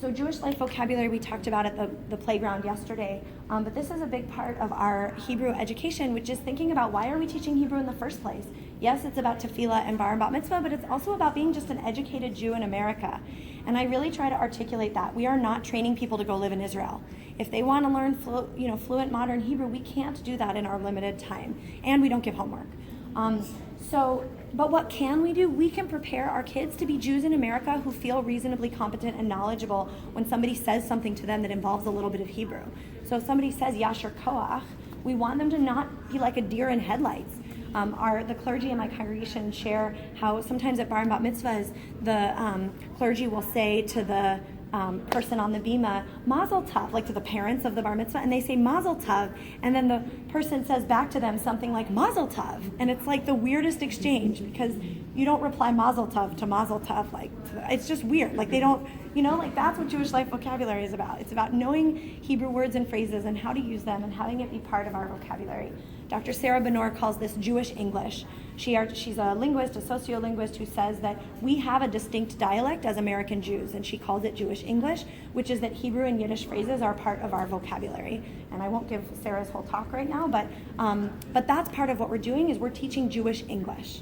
So Jewish life vocabulary we talked about at the playground yesterday, but this is a big part of our Hebrew education, which is thinking about why are we teaching Hebrew in the first place? Yes, it's about tefillah and bar and bat mitzvah, but it's also about being just an educated Jew in America. And I really try to articulate that. We are not training people to go live in Israel. If they want to learn fluent modern Hebrew, we can't do that in our limited time. And we don't give homework. But what can we do? We can prepare our kids to be Jews in America who feel reasonably competent and knowledgeable when somebody says something to them that involves a little bit of Hebrew. So if somebody says Yasher Koach, we want them to not be like a deer in headlights. The clergy in my congregation share how sometimes at bar and bat mitzvahs, the clergy will say to the person on the bima, Mazel Tov, like to the parents of the bar mitzvah, and they say Mazel Tov, and then the person says back to them something like Mazel Tov, and it's like the weirdest exchange because you don't reply Mazel Tov to Mazel Tov, like it's just weird, like they don't, like that's what Jewish life vocabulary is about. It's about knowing Hebrew words and phrases and how to use them and having it be part of our vocabulary. Dr. Sarah Benor calls this Jewish English. She's a linguist, a sociolinguist, who says that we have a distinct dialect as American Jews, and she calls it Jewish English, which is that Hebrew and Yiddish phrases are part of our vocabulary. And I won't give Sarah's whole talk right now, but that's part of what we're doing is we're teaching Jewish English.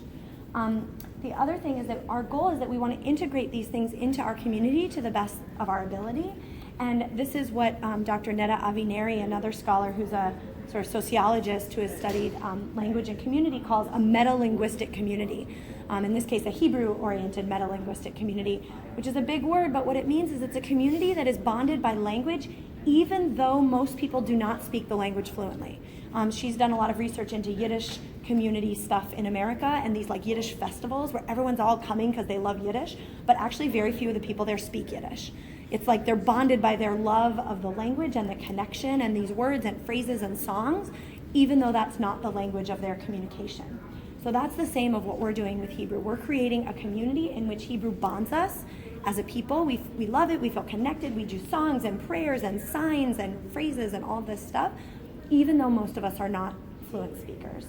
The other thing is that our goal is that we want to integrate these things into our community to the best of our ability. And this is what Dr. Neda Avineri, another scholar who's a sort of sociologist who has studied language and community, calls a meta-linguistic community. In this case, a Hebrew-oriented meta-linguistic community, which is a big word, but what it means is it's a community that is bonded by language, even though most people do not speak the language fluently. She's done a lot of research into Yiddish community stuff in America and these like Yiddish festivals where everyone's all coming because they love Yiddish, but actually very few of the people there speak Yiddish. It's like they're bonded by their love of the language and the connection and these words and phrases and songs, even though that's not the language of their communication. So that's the same of what we're doing with Hebrew. We're creating a community in which Hebrew bonds us as a people. We love it, we feel connected, we do songs and prayers and signs and phrases and all this stuff, even though most of us are not fluent speakers.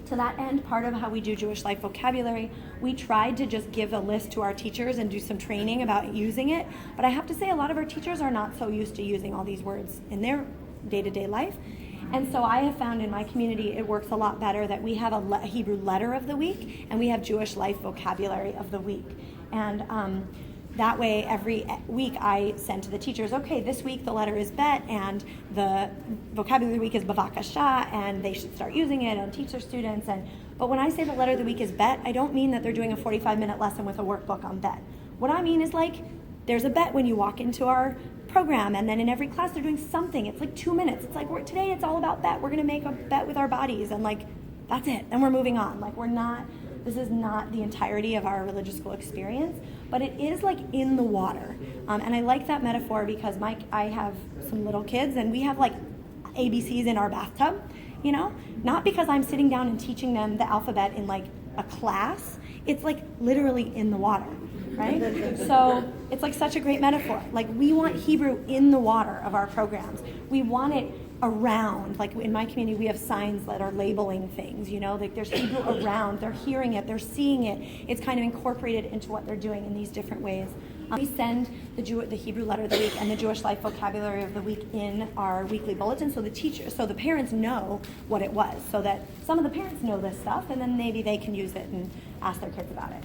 To that end, part of how we do Jewish life vocabulary, we tried to just give a list to our teachers and do some training about using it. But I have to say a lot of our teachers are not so used to using all these words in their day-to-day life. And so I have found in my community it works a lot better that we have a Hebrew letter of the week and we have Jewish life vocabulary of the week. And that way, every week I send to the teachers, okay, this week the letter is bet and the vocabulary week is bavakasha and they should start using it and teach their students. But when I say the letter of the week is bet, I don't mean that they're doing a 45-minute lesson with a workbook on bet. What I mean is like, there's a bet when you walk into our program and then in every class they're doing something. It's like 2 minutes. It's like, today it's all about bet. We're going to make a bet with our bodies and like, that's it. Then we're moving on. Like this is not the entirety of our religious school experience, but it is like in the water. And I like that metaphor because I have some little kids and we have like ABCs in our bathtub, not because I'm sitting down and teaching them the alphabet in like a class. It's like literally in the water, right? So it's like such a great metaphor. Like we want Hebrew in the water of our programs. We want it around, like in my community we have signs that are labeling things, like there's Hebrew around, they're hearing it, they're seeing it, it's kind of incorporated into what they're doing in these different ways. We send the Hebrew letter of the week and the Jewish life vocabulary of the week in our weekly bulletin so the parents know what it was, so that some of the parents know this stuff and then maybe they can use it and ask their kids about it.